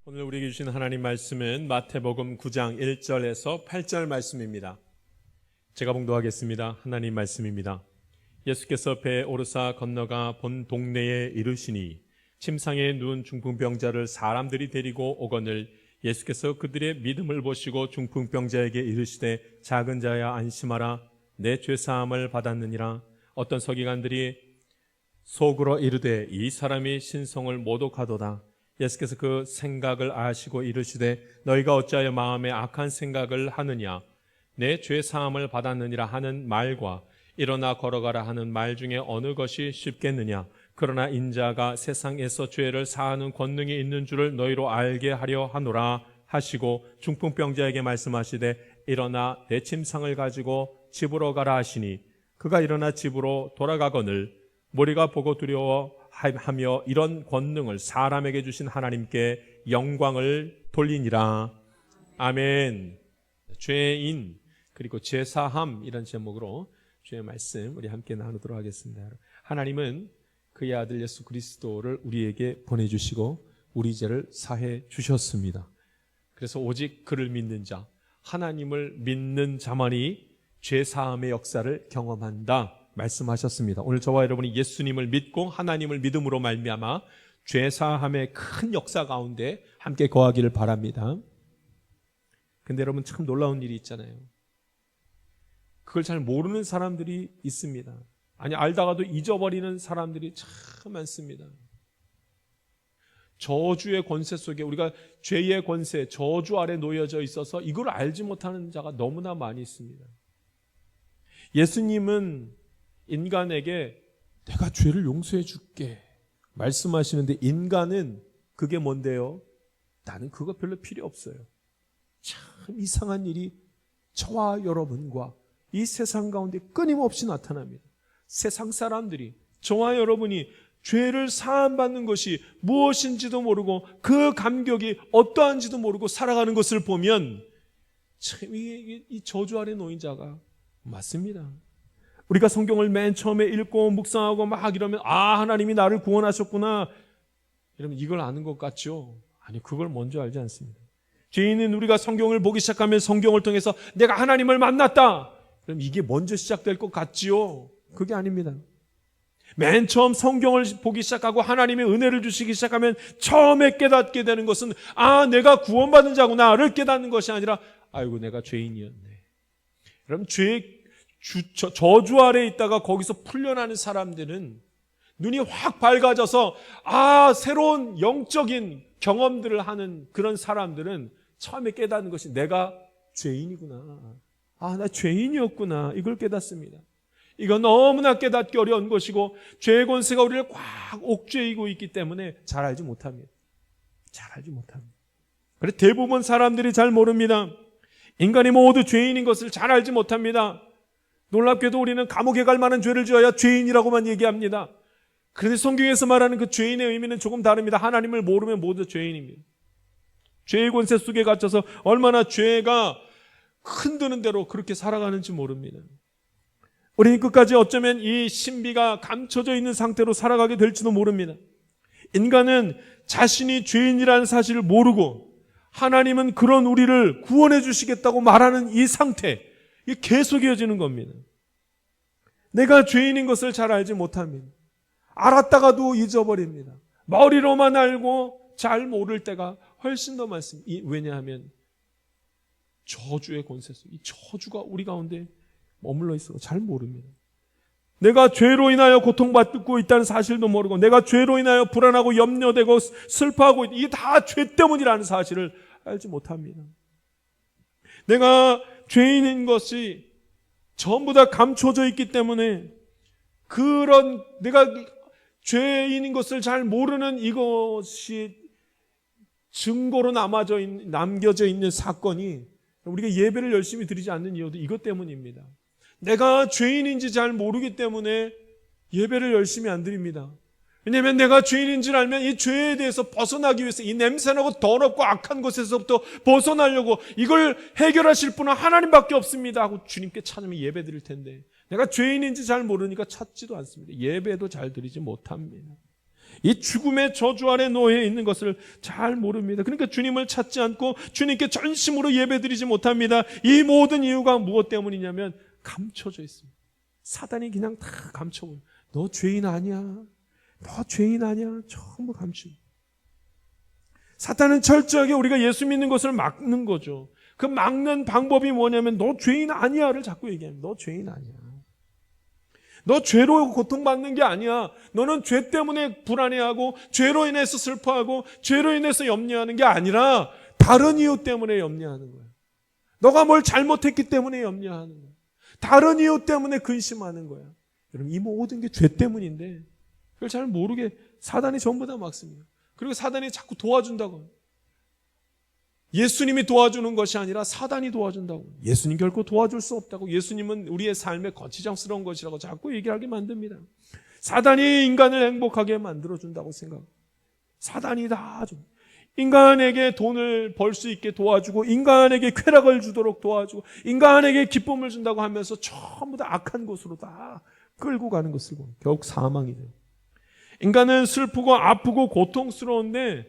오늘 우리에게 주신 하나님 말씀은 마태복음 9장 1절에서 8절 말씀입니다. 제가 봉독하겠습니다. 하나님 말씀입니다. 예수께서 배에 오르사 건너가 본 동네에 이르시니 침상에 누운 중풍병자를 사람들이 데리고 오거늘 예수께서 그들의 믿음을 보시고 중풍병자에게 이르시되 작은 자야 안심하라 내 죄사함을 받았느니라. 어떤 서기관들이 속으로 이르되 이 사람이 신성을 모독하도다. 예수께서 그 생각을 아시고 이르시되 너희가 어찌하여 마음에 악한 생각을 하느냐. 내 죄사함을 받았느니라 하는 말과 일어나 걸어가라 하는 말 중에 어느 것이 쉽겠느냐. 그러나 인자가 세상에서 죄를 사하는 권능이 있는 줄을 너희로 알게 하려 하노라 하시고 중풍병자에게 말씀하시되 일어나 내 침상을 가지고 집으로 가라 하시니 그가 일어나 집으로 돌아가거늘 무리가 보고 두려워하며 이런 권능을 사람에게 주신 하나님께 영광을 돌리니라. 아멘. 죄인 그리고 죄사함 이런 제목으로 주의 말씀 우리 함께 나누도록 하겠습니다. 하나님은 그의 아들 예수 그리스도를 우리에게 보내주시고 우리 죄를 사해 주셨습니다. 그래서 오직 그를 믿는 자, 하나님을 믿는 자만이 죄사함의 역사를 경험한다 말씀하셨습니다. 오늘 저와 여러분이 예수님을 믿고 하나님을 믿음으로 말미암아 죄사함의 큰 역사 가운데 함께 거하기를 바랍니다. 근데 여러분 참 놀라운 일이 있잖아요. 그걸 잘 모르는 사람들이 있습니다. 아니 알다가도 잊어버리는 사람들이 참 많습니다. 저주의 권세 속에 우리가 죄의 권세, 저주 아래 놓여져 있어서 이걸 알지 못하는 자가 너무나 많이 있습니다. 예수님은 인간에게 내가 죄를 용서해 줄게 말씀하시는데 인간은 그게 뭔데요? 나는 그거 별로 필요 없어요. 참 이상한 일이 저와 여러분과 이 세상 가운데 끊임없이 나타납니다. 세상 사람들이 저와 여러분이 죄를 사함받는 것이 무엇인지도 모르고 그 감격이 어떠한지도 모르고 살아가는 것을 보면 참 이 저주 아래 놓인 자가 맞습니다. 우리가 성경을 맨 처음에 읽고 묵상하고 막 이러면 하나님이 나를 구원하셨구나 이러면 이걸 아는 것 같죠? 아니 그걸 먼저 알지 않습니다. 죄인은 우리가 성경을 보기 시작하면 성경을 통해서 내가 하나님을 만났다 그럼 이게 먼저 시작될 것 같지요? 그게 아닙니다. 맨 처음 성경을 보기 시작하고 하나님의 은혜를 주시기 시작하면 처음에 깨닫게 되는 것은 내가 구원받은 자구나를 깨닫는 것이 아니라 아이고 내가 죄인이었네. 그럼 저주 아래에 있다가 거기서 풀려나는 사람들은 눈이 확 밝아져서 새로운 영적인 경험들을 하는 그런 사람들은 처음에 깨닫는 것이 내가 죄인이구나. 나 죄인이었구나. 이걸 깨닫습니다. 이건 너무나 깨닫기 어려운 것이고 죄의 권세가 우리를 꽉 옥죄이고 있기 때문에 잘 알지 못합니다. 잘 알지 못합니다. 그래서 대부분 사람들이 잘 모릅니다. 인간이 모두 죄인인 것을 잘 알지 못합니다. 놀랍게도 우리는 감옥에 갈 만한 죄를 지어야 죄인이라고만 얘기합니다. 그런데 성경에서 말하는 그 죄인의 의미는 조금 다릅니다. 하나님을 모르면 모두 죄인입니다. 죄의 권세 속에 갇혀서 얼마나 죄가 흔드는 대로 그렇게 살아가는지 모릅니다. 우리는 끝까지 어쩌면 이 신비가 감춰져 있는 상태로 살아가게 될지도 모릅니다. 인간은 자신이 죄인이라는 사실을 모르고 하나님은 그런 우리를 구원해 주시겠다고 말하는 이 상태, 이게 계속 이어지는 겁니다. 내가 죄인인 것을 잘 알지 못합니다. 알았다가도 잊어버립니다. 머리로만 알고 잘 모를 때가 훨씬 더 많습니다. 왜냐하면 저주의 권세 속, 이 저주가 우리 가운데 머물러 있어 잘 모릅니다. 내가 죄로 인하여 고통받고 있다는 사실도 모르고 내가 죄로 인하여 불안하고 염려되고 슬퍼하고 이게 다 죄 때문이라는 사실을 알지 못합니다. 내가 죄인인 것이 전부 다 감춰져 있기 때문에 그런 내가 죄인인 것을 잘 모르는 이것이 증거로 남겨져 있는 사건이 우리가 예배를 열심히 드리지 않는 이유도 이것 때문입니다. 내가 죄인인지 잘 모르기 때문에 예배를 열심히 안 드립니다. 왜냐하면 내가 죄인인지를 알면 이 죄에 대해서 벗어나기 위해서 이 냄새나고 더럽고 악한 것에서부터 벗어나려고 이걸 해결하실 분은 하나님밖에 없습니다 하고 주님께 찾으면 예배 드릴 텐데 내가 죄인인지 잘 모르니까 찾지도 않습니다. 예배도 잘 드리지 못합니다. 이 죽음의 저주 아래 놓여 있는 것을 잘 모릅니다. 그러니까 주님을 찾지 않고 주님께 전심으로 예배드리지 못합니다. 이 모든 이유가 무엇 때문이냐면 감춰져 있습니다. 사단이 그냥 다 감춰버려요. 너 죄인 아니야. 너 죄인 아니야. 전부 감추고. 사탄은 철저하게 우리가 예수 믿는 것을 막는 거죠. 그 막는 방법이 뭐냐면 너 죄인 아니야를 자꾸 얘기합니다. 너 죄인 아니야. 너 죄로 고통받는 게 아니야. 너는 죄 때문에 불안해하고 죄로 인해서 슬퍼하고 죄로 인해서 염려하는 게 아니라 다른 이유 때문에 염려하는 거야. 너가 뭘 잘못했기 때문에 염려하는 거야. 다른 이유 때문에 근심하는 거야. 여러분 이 모든 게 죄 때문인데 그걸 잘 모르게 사단이 전부 다 막습니다. 그리고 사단이 자꾸 도와준다고. 예수님이 도와주는 것이 아니라 사단이 도와준다고. 예수님 결코 도와줄 수 없다고. 예수님은 우리의 삶에 거치장스러운 것이라고 자꾸 얘기하게 만듭니다. 사단이 인간을 행복하게 만들어준다고 생각합니다. 사단이 다 좀. 인간에게 돈을 벌 수 있게 도와주고 인간에게 쾌락을 주도록 도와주고 인간에게 기쁨을 준다고 하면서 전부 다 악한 곳으로 다 끌고 가는 것을 보면 결국 사망이 돼요. 인간은 슬프고 아프고 고통스러운데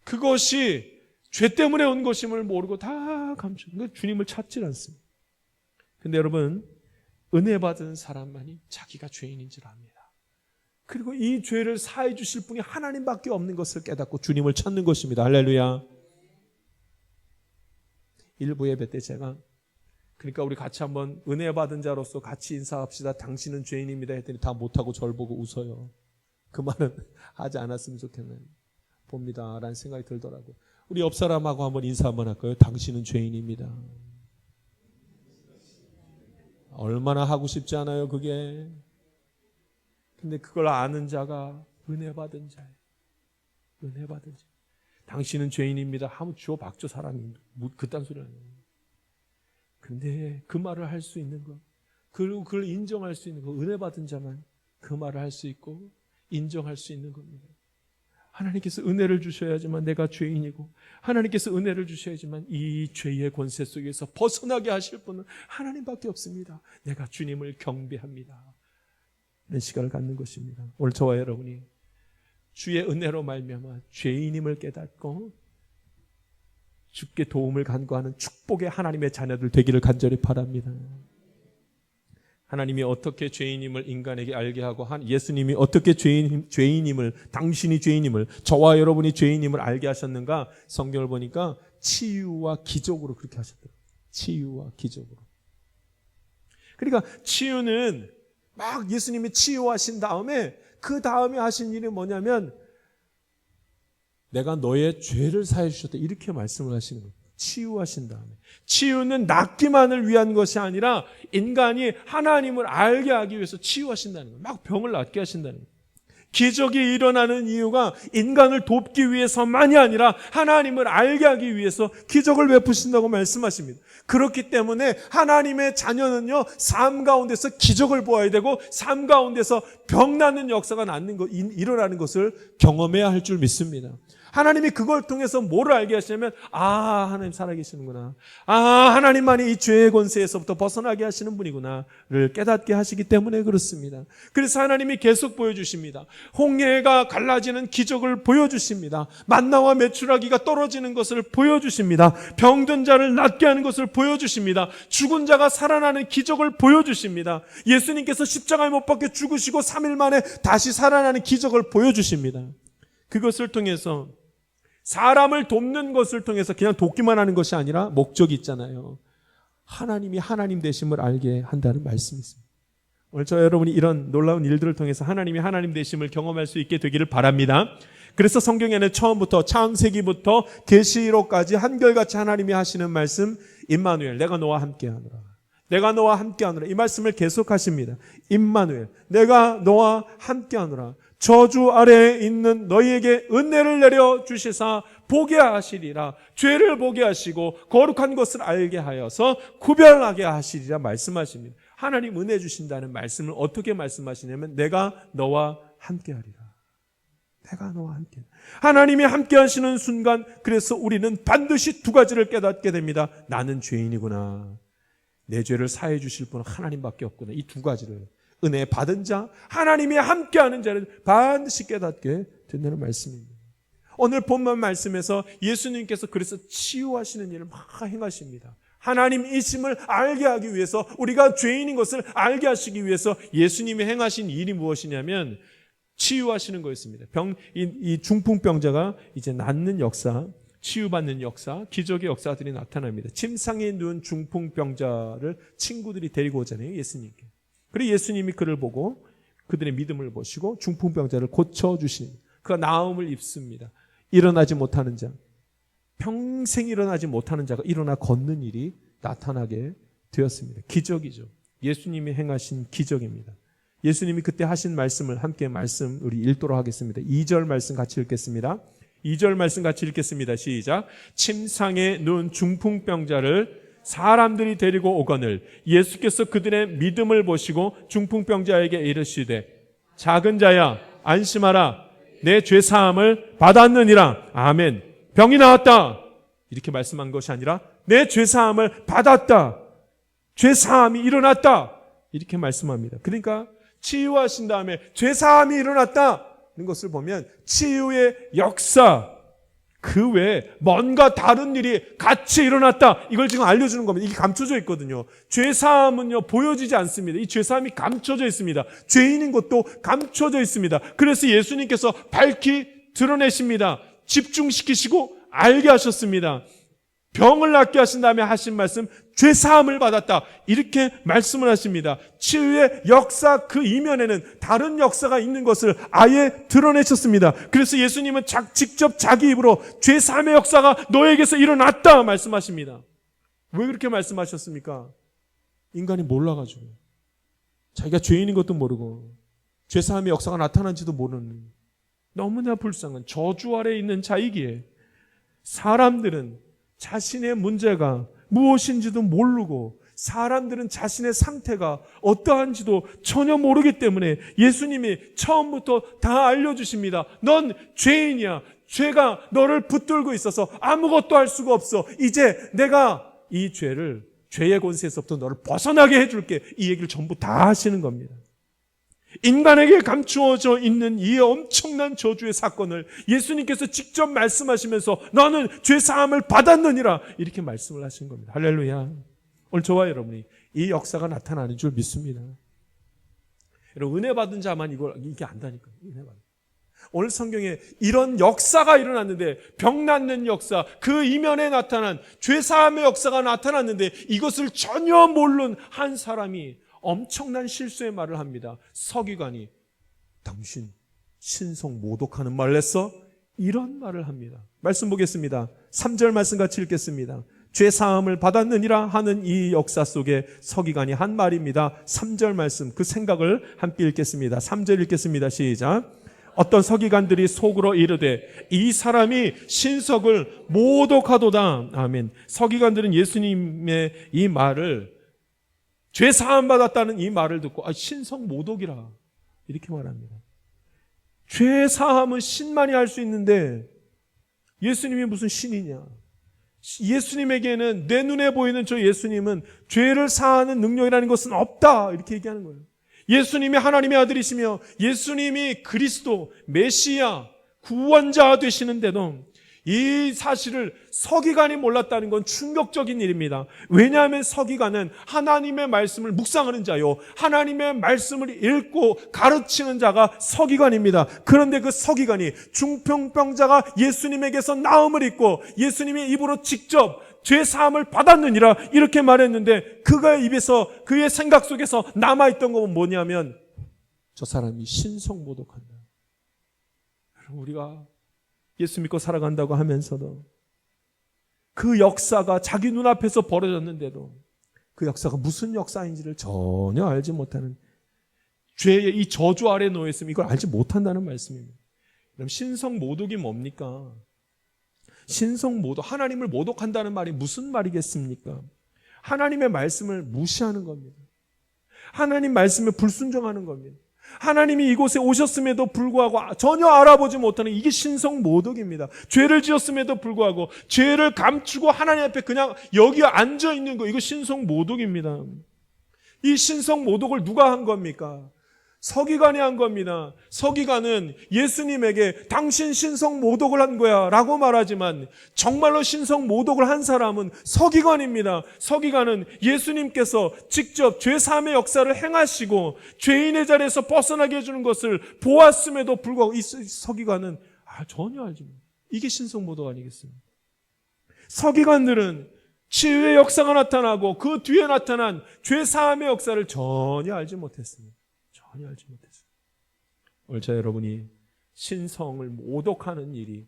그것이 죄 때문에 온 것임을 모르고 다 감추고 그러니까 주님을 찾질 않습니다. 근데 여러분 은혜 받은 사람만이 자기가 죄인인 줄 압니다. 그리고 이 죄를 사해 주실 분이 하나님밖에 없는 것을 깨닫고 주님을 찾는 것입니다. 할렐루야. 일부 예배 때 제가 그러니까 우리 같이 한번 은혜 받은 자로서 같이 인사합시다. 당신은 죄인입니다 했더니 다 못하고 저를 보고 웃어요. 그 말은 하지 않았으면 좋겠네요. 봅니다 라는 생각이 들더라고요. 우리 옆 사람하고 한번 인사 한번 할까요? 당신은 죄인입니다. 얼마나 하고 싶지 않아요 그게. 근데 그걸 아는 자가 은혜 받은 자예요. 은혜 받은 자. 당신은 죄인입니다 하면 주워 박죠 사람이. 그딴 소리 하는 거예요. 근데 그 말을 할 수 있는 것 그리고 그걸 인정할 수 있는 것 은혜 받은 자만 그 말을 할 수 있고 인정할 수 있는 겁니다. 하나님께서 은혜를 주셔야지만 내가 죄인이고 하나님께서 은혜를 주셔야지만 이 죄의 권세 속에서 벗어나게 하실 분은 하나님밖에 없습니다. 내가 주님을 경배합니다. 이런 시간을 갖는 것입니다. 오늘 저와 여러분이 주의 은혜로 말미암아 죄인임을 깨닫고 주께 도움을 간구하는 축복의 하나님의 자녀들 되기를 간절히 바랍니다. 하나님이 어떻게 죄인임을 인간에게 알게 하고 예수님이 어떻게 죄인임을 당신이 죄인임을 저와 여러분이 죄인임을 알게 하셨는가 성경을 보니까 치유와 기적으로 그렇게 하셨더라고요. 치유와 기적으로. 그러니까 치유는 막 예수님이 치유하신 다음에 그 다음에 하신 일이 뭐냐면 내가 너의 죄를 사해 주셨다 이렇게 말씀을 하시는 거예요. 치유하신 다음에. 치유는 낫기만을 위한 것이 아니라 인간이 하나님을 알게 하기 위해서 치유하신다는 거예요. 막 병을 낫게 하신다는 거예요. 기적이 일어나는 이유가 인간을 돕기 위해서만이 아니라 하나님을 알게 하기 위해서 기적을 베푸신다고 말씀하십니다. 그렇기 때문에 하나님의 자녀는요, 삶 가운데서 기적을 보아야 되고 삶 가운데서 병 낫는 역사가 일어나는 것을 경험해야 할 줄 믿습니다. 하나님이 그걸 통해서 뭐를 알게 하시냐면 하나님 살아계시는구나. 하나님만이 이 죄의 권세에서부터 벗어나게 하시는 분이구나를 깨닫게 하시기 때문에 그렇습니다. 그래서 하나님이 계속 보여주십니다. 홍해가 갈라지는 기적을 보여주십니다. 만나와 메추라기가 떨어지는 것을 보여주십니다. 병든 자를 낫게 하는 것을 보여주십니다. 죽은 자가 살아나는 기적을 보여주십니다. 예수님께서 십자가에 못 박혀 죽으시고 3일 만에 다시 살아나는 기적을 보여주십니다. 그것을 통해서 사람을 돕는 것을 통해서 그냥 돕기만 하는 것이 아니라 목적이 있잖아요. 하나님이 하나님 되심을 알게 한다는 말씀이 있습니다. 오늘 저 여러분이 이런 놀라운 일들을 통해서 하나님이 하나님 되심을 경험할 수 있게 되기를 바랍니다. 그래서 성경에는 처음부터 창세기부터 계시록까지 한결같이 하나님이 하시는 말씀 임마누엘 내가 너와 함께하노라. 내가 너와 함께하노라. 이 말씀을 계속하십니다. 임마누엘 내가 너와 함께하노라. 저주 아래에 있는 너희에게 은혜를 내려 주시사 보게 하시리라. 죄를 보게 하시고 거룩한 것을 알게 하여서 구별하게 하시리라 말씀하십니다. 하나님 은혜 주신다는 말씀을 어떻게 말씀하시냐면 내가 너와 함께하리라. 내가 너와 함께. 하나님이 함께 하시는 순간 그래서 우리는 반드시 두 가지를 깨닫게 됩니다. 나는 죄인이구나. 내 죄를 사해 주실 분은 하나님밖에 없구나. 이 두 가지를 은혜 받은 자, 하나님이 함께하는 자는 반드시 깨닫게 된다는 말씀입니다. 오늘 본문 말씀에서 예수님께서 그래서 치유하시는 일을 막 행하십니다. 하나님이심을 알게 하기 위해서, 우리가 죄인인 것을 알게 하시기 위해서 예수님이 행하신 일이 무엇이냐면 치유하시는 거였습니다. 이 중풍병자가 이제 낫는 역사, 치유받는 역사, 기적의 역사들이 나타납니다. 침상에 누운 중풍병자를 친구들이 데리고 오잖아요, 예수님께. 그리고 예수님이 그를 보고 그들의 믿음을 보시고 중풍병자를 고쳐주십니다. 그가 나음을 입습니다. 일어나지 못하는 자, 평생 일어나지 못하는 자가 일어나 걷는 일이 나타나게 되었습니다. 기적이죠. 예수님이 행하신 기적입니다. 예수님이 그때 하신 말씀을 함께 우리 읽도록 하겠습니다. 2절 말씀 같이 읽겠습니다. 2절 말씀 같이 읽겠습니다. 시작. 침상에 누운 중풍병자를 사람들이 데리고 오거늘 예수께서 그들의 믿음을 보시고 중풍병자에게 이르시되 작은 자야 안심하라 내 죄사함을 받았느니라. 아멘. 병이 나았다 이렇게 말씀한 것이 아니라 내 죄사함을 받았다, 죄사함이 일어났다 이렇게 말씀합니다. 그러니까 치유하신 다음에 죄사함이 일어났다 는 것을 보면 치유의 역사 그 외에 뭔가 다른 일이 같이 일어났다, 이걸 지금 알려주는 겁니다. 이게 감춰져 있거든요. 죄사함은요 보여지지 않습니다. 이 죄사함이 감춰져 있습니다. 죄인인 것도 감춰져 있습니다. 그래서 예수님께서 밝히 드러내십니다. 집중시키시고 알게 하셨습니다. 병을 낫게 하신 다음에 하신 말씀, 죄사함을 받았다 이렇게 말씀을 하십니다. 치유의 역사 그 이면에는 다른 역사가 있는 것을 아예 드러내셨습니다. 그래서 예수님은 직접 자기 입으로 죄사함의 역사가 너에게서 일어났다 말씀하십니다. 왜 그렇게 말씀하셨습니까? 인간이 몰라가지고, 자기가 죄인인 것도 모르고 죄사함의 역사가 나타난지도 모르는 너무나 불쌍한 저주 아래에 있는 자이기에 사람들은 자신의 문제가 무엇인지도 모르고, 사람들은 자신의 상태가 어떠한지도 전혀 모르기 때문에 예수님이 처음부터 다 알려주십니다. 넌 죄인이야. 죄가 너를 붙들고 있어서 아무것도 할 수가 없어. 이제 내가 이 죄의 권세에서부터 너를 벗어나게 해줄게. 이 얘기를 전부 다 하시는 겁니다. 인간에게 감추어져 있는 이 엄청난 저주의 사건을 예수님께서 직접 말씀하시면서 너는 죄사함을 받았느니라 이렇게 말씀을 하신 겁니다. 할렐루야. 오늘 저와 여러분이 이 역사가 나타나는 줄 믿습니다. 여러분, 은혜 받은 자만 이게 안다니까요. 은혜 받은. 오늘 성경에 이런 역사가 일어났는데, 병 낫는 역사, 그 이면에 나타난 죄사함의 역사가 나타났는데 이것을 전혀 모르는 한 사람이 엄청난 실수의 말을 합니다. 서기관이 당신 신성 모독하는 말을 했어? 이런 말을 합니다. 말씀 보겠습니다. 3절 말씀 같이 읽겠습니다. 죄사함을 받았느니라 하는 이 역사 속에 서기관이 한 말입니다. 3절 말씀 그 생각을 함께 읽겠습니다. 3절 읽겠습니다. 시작. 어떤 서기관들이 속으로 이르되 이 사람이 신석을 모독하도다. 아멘. 서기관들은 예수님의 이 말을, 죄사함 받았다는 이 말을 듣고 신성 모독이라 이렇게 말합니다. 죄사함은 신만이 할 수 있는데 예수님이 무슨 신이냐. 예수님에게는, 내 눈에 보이는 저 예수님은 죄를 사하는 능력이라는 것은 없다 이렇게 얘기하는 거예요. 예수님이 하나님의 아들이시며 예수님이 그리스도 메시아 구원자 되시는데도 이 사실을 서기관이 몰랐다는 건 충격적인 일입니다. 왜냐하면 서기관은 하나님의 말씀을 묵상하는 자요, 하나님의 말씀을 읽고 가르치는 자가 서기관입니다. 그런데 그 서기관이 중풍병자가 예수님에게서 나음을 입고 예수님의 입으로 직접 죄사함을 받았느니라 이렇게 말했는데, 그의 입에서, 그의 생각 속에서 남아있던 건 뭐냐면 저 사람이 신성모독한다. 우리가 예수 믿고 살아간다고 하면서도 그 역사가 자기 눈앞에서 벌어졌는데도 그 역사가 무슨 역사인지를 전혀 알지 못하는, 죄의 이 저주 아래 놓여있으면 이걸 알지 못한다는 말씀입니다. 그럼 신성모독이 뭡니까? 신성모독, 하나님을 모독한다는 말이 무슨 말이겠습니까? 하나님의 말씀을 무시하는 겁니다. 하나님 말씀에 불순종하는 겁니다. 하나님이 이곳에 오셨음에도 불구하고 전혀 알아보지 못하는, 이게 신성모독입니다. 죄를 지었음에도 불구하고 죄를 감추고 하나님 앞에 그냥 여기 앉아있는 거, 이거 신성모독입니다. 이 신성 모독을 누가 한 겁니까? 서기관이 한 겁니다. 서기관은 예수님에게 당신 신성 모독을 한 거야 라고 말하지만 정말로 신성 모독을 한 사람은 서기관입니다. 서기관은 예수님께서 직접 죄사함의 역사를 행하시고 죄인의 자리에서 벗어나게 해주는 것을 보았음에도 불구하고 이 서기관은 전혀 알지 못해요. 이게 신성 모독 아니겠습니까? 서기관들은 치유의 역사가 나타나고 그 뒤에 나타난 죄사함의 역사를 전혀 알지 못했습니다. 전혀 알지 못했어요. 오늘 저 여러분이 신성을 모독하는 일이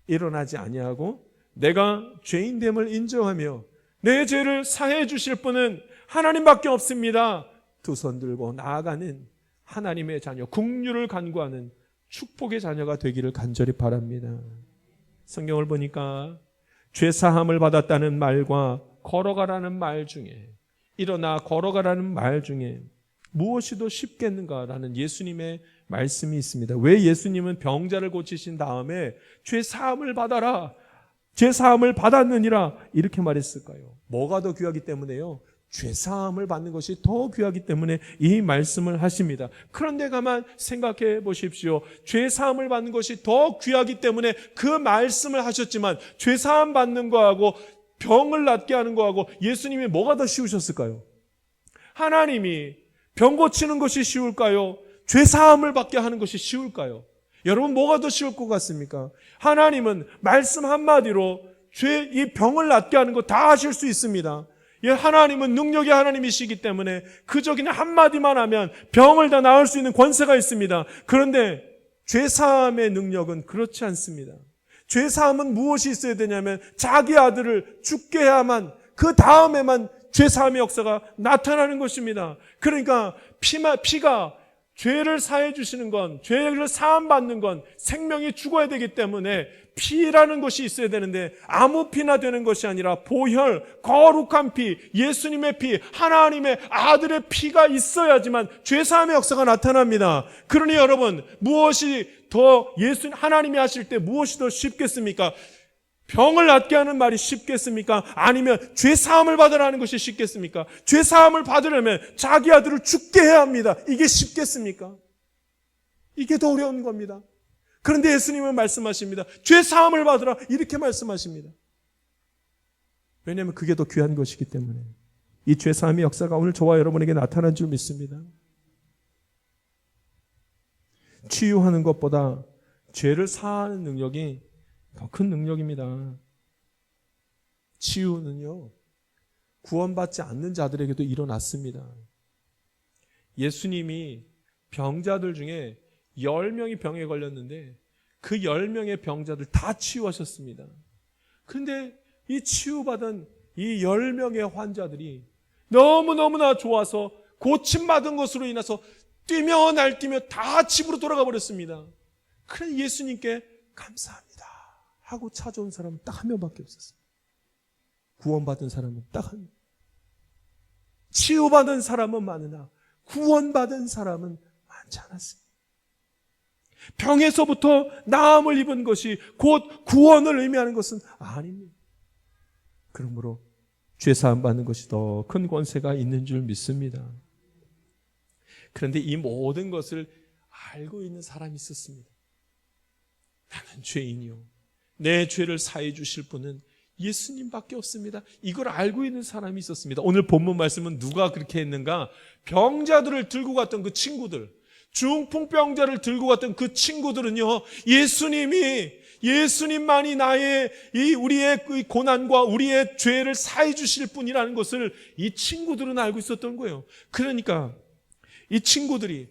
일어나지 아니하고 내가 죄인됨을 인정하며 내 죄를 사해 주실 분은 하나님밖에 없습니다. 두 손 들고 나아가는 하나님의 자녀, 국류를 간구하는 축복의 자녀가 되기를 간절히 바랍니다. 성경을 보니까 죄사함을 받았다는 말과 걸어가라는 말 중에, 일어나 걸어가라는 말 중에 무엇이 더 쉽겠는가라는 예수님의 말씀이 있습니다. 왜 예수님은 병자를 고치신 다음에 죄사함을 받아라, 죄사함을 받았느니라 이렇게 말했을까요? 뭐가 더 귀하기 때문에요? 죄사함을 받는 것이 더 귀하기 때문에 이 말씀을 하십니다. 그런데 가만 생각해 보십시오. 죄사함을 받는 것이 더 귀하기 때문에 그 말씀을 하셨지만 죄사함 받는 거하고 병을 낫게 하는 거하고 예수님이 뭐가 더 쉬우셨을까요? 하나님이 병 고치는 것이 쉬울까요? 죄사함을 받게 하는 것이 쉬울까요? 여러분 뭐가 더 쉬울 것 같습니까? 하나님은 말씀 한마디로 이 병을 낫게 하는 거 다 하실 수 있습니다. 하나님은 능력의 하나님이시기 때문에 그저 그냥 한마디만 하면 병을 다 나을 수 있는 권세가 있습니다. 그런데 죄사함의 능력은 그렇지 않습니다. 죄사함은 무엇이 있어야 되냐면 자기 아들을 죽게 해야만, 그 다음에만 죄사함의 역사가 나타나는 것입니다. 그러니까 피가 죄를 사해 주시는 건, 죄를 사함받는 건 생명이 죽어야 되기 때문에 피라는 것이 있어야 되는데 아무 피나 되는 것이 아니라 보혈, 거룩한 피, 예수님의 피, 하나님의 아들의 피가 있어야지만 죄사함의 역사가 나타납니다. 그러니 여러분, 무엇이 더 하나님이 하실 때 무엇이 더 쉽겠습니까? 병을 낫게 하는 말이 쉽겠습니까? 아니면 죄사함을 받으라는 것이 쉽겠습니까? 죄사함을 받으려면 자기 아들을 죽게 해야 합니다. 이게 쉽겠습니까? 이게 더 어려운 겁니다. 그런데 예수님은 말씀하십니다. 죄사함을 받으라 이렇게 말씀하십니다. 왜냐하면 그게 더 귀한 것이기 때문에. 이 죄사함의 역사가 오늘 저와 여러분에게 나타난 줄 믿습니다. 치유하는 것보다 죄를 사하는 능력이 더 큰 능력입니다. 치유는요, 구원받지 않는 자들에게도 일어났습니다. 예수님이 병자들 중에 10명이 병에 걸렸는데 그 10명의 병자들 다 치유하셨습니다. 그런데 이 치유받은 이 10명의 환자들이 너무너무나 좋아서 고침받은 것으로 인해서 뛰며 날뛰며 다 집으로 돌아가 버렸습니다. 그래 예수님께 감사합니다 하고 찾아온 사람은 딱 한 명밖에 없었어요. 구원받은 사람은 딱 한 명. 치유받은 사람은 많으나 구원받은 사람은 많지 않았습니다. 병에서부터 나음을 입은 것이 곧 구원을 의미하는 것은 아닙니다. 그러므로 죄사함 받는 것이 더 큰 권세가 있는 줄 믿습니다. 그런데 이 모든 것을 알고 있는 사람이 있었습니다. 나는 죄인이요, 내 죄를 사해 주실 분은 예수님밖에 없습니다. 이걸 알고 있는 사람이 있었습니다. 오늘 본문 말씀은 누가 그렇게 했는가? 병자들을 들고 갔던 그 친구들, 중풍병자를 들고 갔던 그 친구들은요, 예수님만이 우리의 고난과 우리의 죄를 사해 주실 분이라는 것을 이 친구들은 알고 있었던 거예요. 그러니까 이 친구들이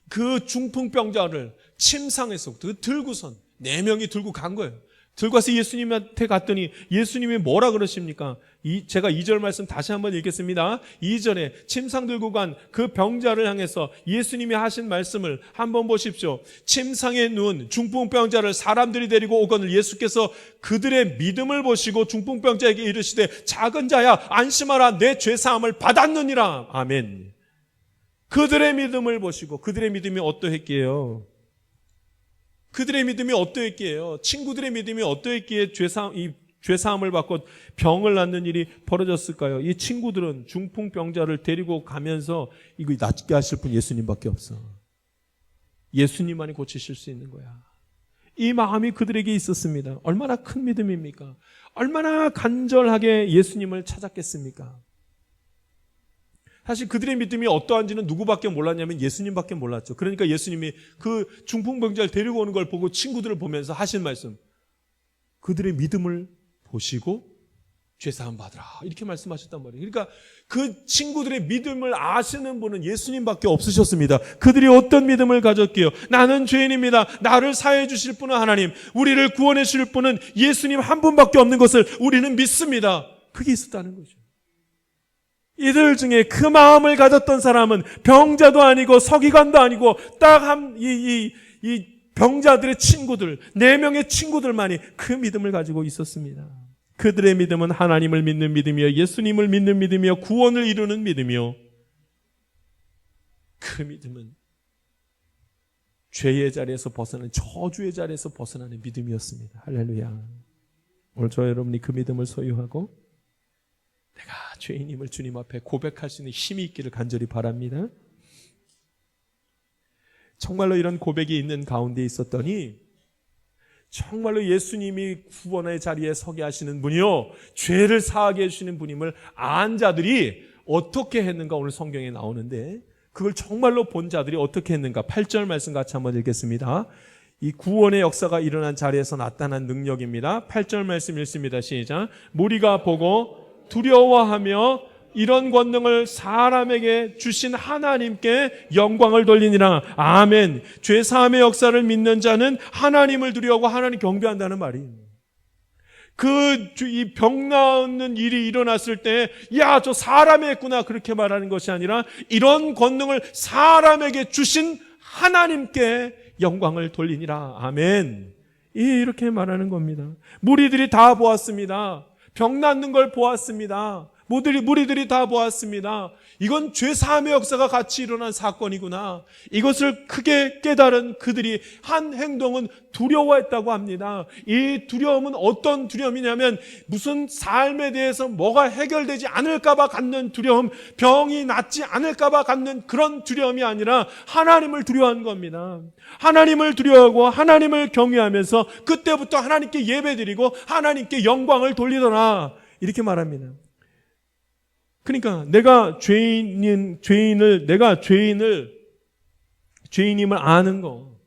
그 중풍병자를 침상에서 들고선 4명이 들고 간 거예요. 들고 가서 예수님한테 갔더니 예수님이 뭐라 그러십니까? 제가 2절 말씀 다시 한번 읽겠습니다. 2절에 침상 들고 간 그 병자를 향해서 예수님이 하신 말씀을 한번 보십시오. 침상에 누운 중풍병자를 사람들이 데리고 오거늘 예수께서 그들의 믿음을 보시고 중풍병자에게 이르시되 작은 자야 안심하라 내 죄사함을 받았느니라. 아멘. 그들의 믿음을 보시고, 그들의 믿음이 어떠했기에요? 그들의 믿음이 어떠했기에요? 친구들의 믿음이 어떠했기에 죄사함을 받고 병을 낫는 일이 벌어졌을까요? 이 친구들은 중풍병자를 데리고 가면서 이거 낫게 하실 분 예수님밖에 없어. 예수님만이 고치실 수 있는 거야. 이 마음이 그들에게 있었습니다. 얼마나 큰 믿음입니까? 얼마나 간절하게 예수님을 찾았겠습니까? 사실 그들의 믿음이 어떠한지는 누구밖에 몰랐냐면 예수님밖에 몰랐죠. 그러니까 예수님이 그 중풍병자를 데리고 오는 걸 보고 친구들을 보면서 하신 말씀, 그들의 믿음을 보시고 죄사함 받으라, 이렇게 말씀하셨단 말이에요. 그러니까 그 친구들의 믿음을 아시는 분은 예수님밖에 없으셨습니다. 그들이 어떤 믿음을 가졌기요? 나는 죄인입니다. 나를 사해해 주실 분은 하나님, 우리를 구원해 주실 분은 예수님 한 분밖에 없는 것을 우리는 믿습니다. 그게 있었다는 거죠. 이들 중에 그 마음을 가졌던 사람은 병자도 아니고 서기관도 아니고 딱 이 병자들의 친구들, 4명의 친구들만이 그 믿음을 가지고 있었습니다. 그들의 믿음은 하나님을 믿는 믿음이요, 예수님을 믿는 믿음이요, 구원을 이루는 믿음이요. 그 믿음은 죄의 자리에서 벗어나는, 저주의 자리에서 벗어나는 믿음이었습니다. 할렐루야. 오늘 저 여러분이 그 믿음을 소유하고 내가 죄인임을 주님 앞에 고백할 수 있는 힘이 있기를 간절히 바랍니다. 정말로 이런 고백이 있는 가운데 있었더니 정말로 예수님이 구원의 자리에 서게 하시는 분이요, 죄를 사하게 해주시는 분임을 안 자들이 어떻게 했는가 오늘 성경에 나오는데, 그걸 정말로 본 자들이 어떻게 했는가 8절 말씀 같이 한번 읽겠습니다. 이 구원의 역사가 일어난 자리에서 나타난 능력입니다. 8절 말씀 읽습니다. 시작. 무리가 보고 두려워하며 이런 권능을 사람에게 주신 하나님께 영광을 돌리니라. 아멘. 죄사함의 역사를 믿는 자는 하나님을 두려워하고 하나님 경배한다는 말이에요. 이 병 나는 일이 일어났을 때, 야, 저 사람이 했구나, 그렇게 말하는 것이 아니라 이런 권능을 사람에게 주신 하나님께 영광을 돌리니라. 아멘. 이렇게 말하는 겁니다. 무리들이 다 보았습니다. 병 낫는 걸 보았습니다. 무리들이 다 보았습니다. 이건 죄사함의 역사가 같이 일어난 사건이구나. 이것을 크게 깨달은 그들이 한 행동은 두려워했다고 합니다. 이 두려움은 어떤 두려움이냐면 무슨 삶에 대해서 뭐가 해결되지 않을까봐 갖는 두려움, 병이 낫지 않을까봐 갖는 그런 두려움이 아니라 하나님을 두려워한 겁니다. 하나님을 두려워하고 하나님을 경외하면서 그때부터 하나님께 예배드리고 하나님께 영광을 돌리더라, 이렇게 말합니다. 그러니까 내가 죄인임을 아는 거,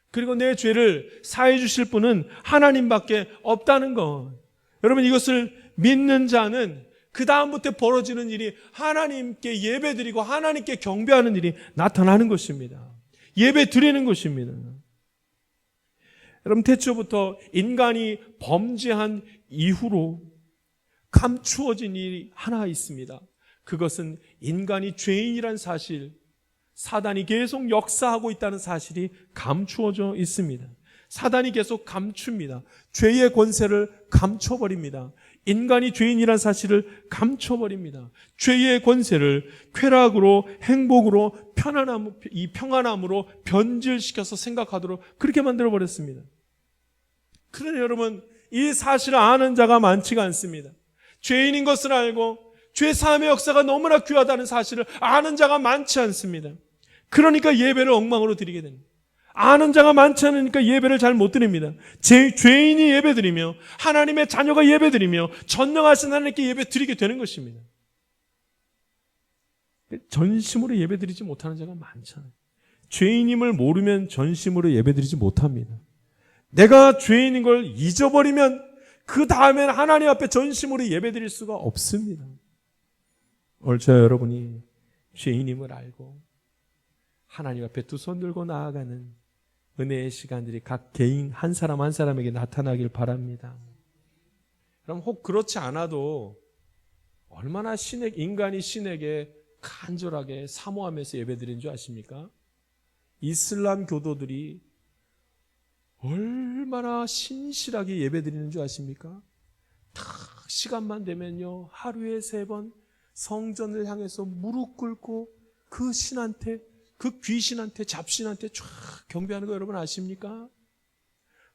그리고 내 죄를 사해 주실 분은 하나님밖에 없다는 거. 여러분, 이것을 믿는 자는 그 다음부터 벌어지는 일이 하나님께 예배드리고 하나님께 경배하는 일이 나타나는 것입니다. 예배 드리는 것입니다. 여러분, 태초부터 인간이 범죄한 이후로 감추어진 일이 하나 있습니다. 그것은 인간이 죄인이란 사실, 사단이 계속 역사하고 있다는 사실이 감추어져 있습니다. 사단이 계속 감춥니다. 죄의 권세를 감춰버립니다. 인간이 죄인이란 사실을 감춰버립니다. 죄의 권세를 쾌락으로, 행복으로, 평안함으로 변질시켜서 생각하도록 그렇게 만들어버렸습니다. 그러나 여러분, 이 사실을 아는 자가 많지가 않습니다. 죄인인 것을 알고 죄사함의 역사가 너무나 귀하다는 사실을 아는 자가 많지 않습니다. 그러니까 예배를 엉망으로 드리게 됩니다. 아는 자가 많지 않으니까 예배를 잘 못 드립니다. 죄인이 예배드리며 하나님의 자녀가 예배드리며 전능하신 하나님께 예배 드리게 되는 것입니다. 전심으로 예배드리지 못하는 자가 많잖아요. 죄인임을 모르면 전심으로 예배드리지 못합니다. 내가 죄인인 걸 잊어버리면 그 다음에는 하나님 앞에 전심으로 예배드릴 수가 없습니다. 오늘 저 여러분이 죄인임을 알고 하나님 앞에 두 손 들고 나아가는 은혜의 시간들이 각 개인 한 사람 한 사람에게 나타나길 바랍니다. 그럼 혹 그렇지 않아도 얼마나 인간이 신에게 간절하게 사모하면서 예배드리는 줄 아십니까? 이슬람 교도들이 얼마나 신실하게 예배드리는 줄 아십니까? 딱 시간만 되면요, 하루에 3번 성전을 향해서 무릎 꿇고 그 신한테, 그 귀신한테, 잡신한테 쫙 경배하는 거 여러분 아십니까?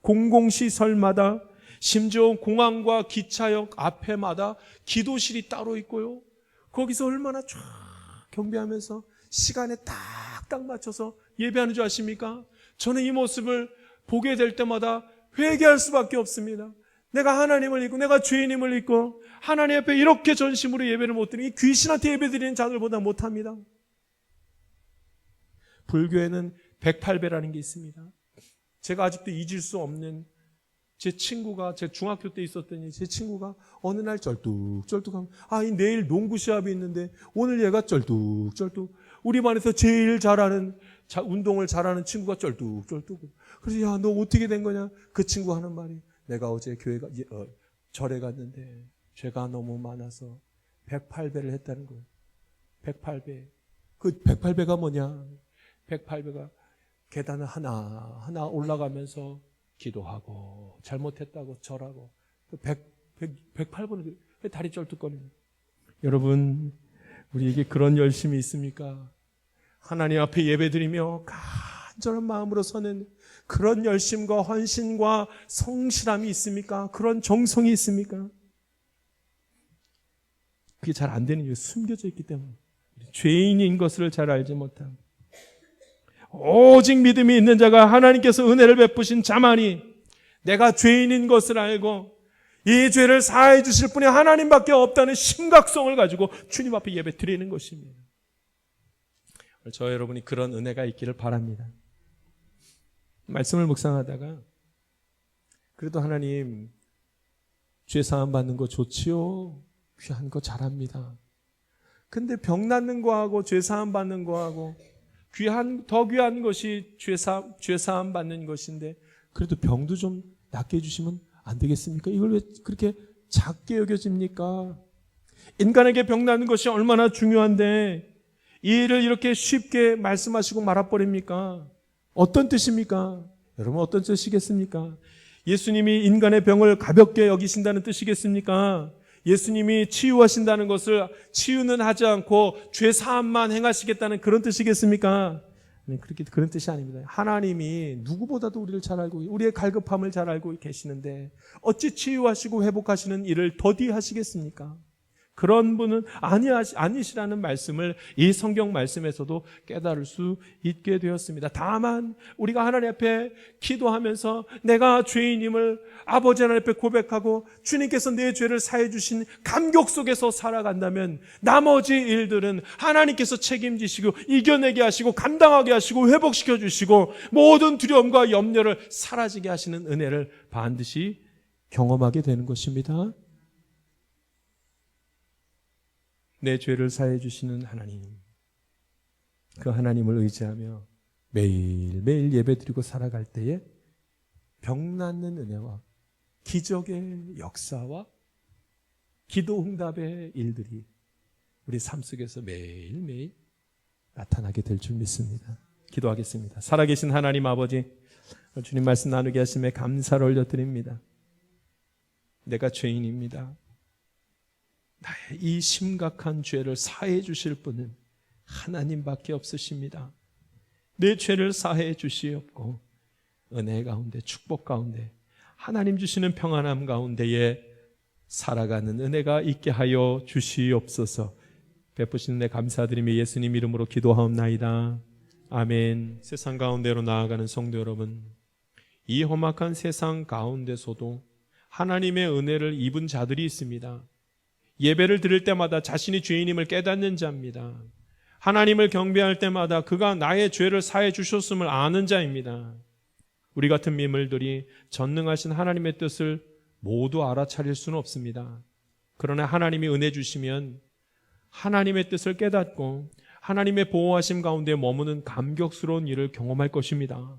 공공시설마다 심지어 공항과 기차역 앞에마다 기도실이 따로 있고요. 거기서 얼마나 쫙 경배하면서 시간에 딱딱 맞춰서 예배하는 줄 아십니까? 저는 이 모습을 보게 될 때마다 회개할 수밖에 없습니다. 내가 하나님을 잊고 내가 죄인임을 잊고 하나님 앞에 이렇게 전심으로 예배를 못 드리니 귀신한테 예배드리는 자들보다 못합니다. 불교에는 108배라는 게 있습니다. 제가 아직도 잊을 수 없는 제 친구가, 제 중학교 때 있었더니 제 친구가 어느 날 쩔뚝쩔뚝하면 내일 농구 시합이 있는데 오늘 얘가 쩔뚝쩔뚝, 우리 반에서 제일 잘하는 운동을 잘하는 친구가 쩔뚝쩔뚝. 그래서 야, 너 어떻게 된 거냐? 그 친구 하는 말이, 내가 어제 절에 갔는데 죄가 너무 많아서 108배를 했다는 거예요. 108배. 그 108배가 뭐냐? 108배가 계단을 하나 올라가면서 기도하고 잘못했다고 절하고 108번을 다리 쩔뚝거리는. 여러분, 우리에게 그런 열심이 있습니까? 하나님 앞에 예배드리며 간절한 마음으로 서는 그런 열심과 헌신과 성실함이 있습니까? 그런 정성이 있습니까? 그게 잘 안 되는 이유, 숨겨져 있기 때문에. 죄인인 것을 잘 알지 못함. 오직 믿음이 있는 자가 하나님께서 은혜를 베푸신 자만이 내가 죄인인 것을 알고 이 죄를 사해 주실 분이 하나님밖에 없다는 심각성을 가지고 주님 앞에 예배 드리는 것입니다. 저 여러분이 그런 은혜가 있기를 바랍니다. 말씀을 묵상하다가 그래도 하나님 죄 사함 받는 거 좋지요? 귀한 거 잘합니다. 근데 병 낫는 거하고 죄 사함 받는 거하고 더 귀한 것이 죄 사함 받는 것인데 그래도 병도 좀 낫게 해주시면 안 되겠습니까? 이걸 왜 그렇게 작게 여겨집니까? 인간에게 병 낫는 것이 얼마나 중요한데 이 일을 이렇게 쉽게 말씀하시고 말아버립니까? 어떤 뜻입니까? 여러분, 어떤 뜻이겠습니까? 예수님이 인간의 병을 가볍게 여기신다는 뜻이겠습니까? 예수님이 치유하신다는 것을 치유는 하지 않고 죄 사함만 행하시겠다는 그런 뜻이겠습니까? 그런 뜻이 아닙니다. 하나님이 누구보다도 우리를 잘 알고 우리의 갈급함을 잘 알고 계시는데 어찌 치유하시고 회복하시는 일을 더디 하시겠습니까? 그런 분은 아니시라는 말씀을 이 성경 말씀에서도 깨달을 수 있게 되었습니다. 다만 우리가 하나님 앞에 기도하면서 내가 죄인임을 아버지 하나님 앞에 고백하고 주님께서 내 죄를 사해 주신 감격 속에서 살아간다면 나머지 일들은 하나님께서 책임지시고 이겨내게 하시고 감당하게 하시고 회복시켜 주시고 모든 두려움과 염려를 사라지게 하시는 은혜를 반드시 경험하게 되는 것입니다. 내 죄를 사해 주시는 하나님, 그 하나님을 의지하며 매일매일 예배드리고 살아갈 때에 병 낫는 은혜와 기적의 역사와 기도 응답의 일들이 우리 삶 속에서 매일매일 나타나게 될 줄 믿습니다. 기도하겠습니다. 살아계신 하나님 아버지, 주님 말씀 나누게 하심에 감사를 올려드립니다. 내가 죄인입니다. 나의 이 심각한 죄를 사해 주실 분은 하나님밖에 없으십니다. 내 죄를 사해 주시옵고 은혜 가운데 축복 가운데 하나님 주시는 평안함 가운데에 살아가는 은혜가 있게 하여 주시옵소서. 베푸시는 데 감사드리며 예수님 이름으로 기도하옵나이다. 아멘. 세상 가운데로 나아가는 성도 여러분, 이 험악한 세상 가운데서도 하나님의 은혜를 입은 자들이 있습니다. 예배를 드릴 때마다 자신이 죄인임을 깨닫는 자입니다. 하나님을 경배할 때마다 그가 나의 죄를 사해 주셨음을 아는 자입니다. 우리 같은 민물들이 전능하신 하나님의 뜻을 모두 알아차릴 수는 없습니다. 그러나 하나님이 은혜 주시면 하나님의 뜻을 깨닫고 하나님의 보호하심 가운데 머무는 감격스러운 일을 경험할 것입니다.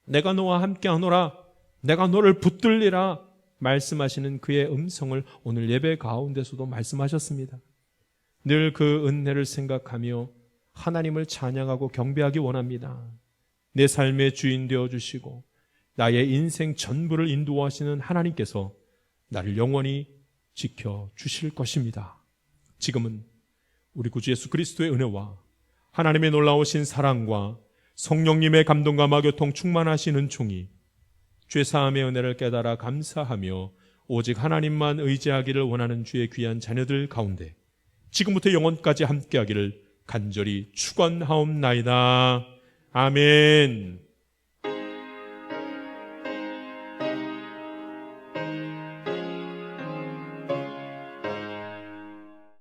내가 너와 함께하노라, 내가 너를 붙들리라 말씀하시는 그의 음성을 오늘 예배 가운데서도 말씀하셨습니다. 늘 그 은혜를 생각하며 하나님을 찬양하고 경배하기 원합니다. 내 삶의 주인 되어주시고 나의 인생 전부를 인도하시는 하나님께서 나를 영원히 지켜주실 것입니다. 지금은 우리 구주 예수 그리스도의 은혜와 하나님의 놀라우신 사랑과 성령님의 감동과 마교통 충만하시는 종이 죄사함의 은혜를 깨달아 감사하며 오직 하나님만 의지하기를 원하는 주의 귀한 자녀들 가운데 지금부터 영원까지 함께하기를 간절히 축원하옵나이다. 아멘.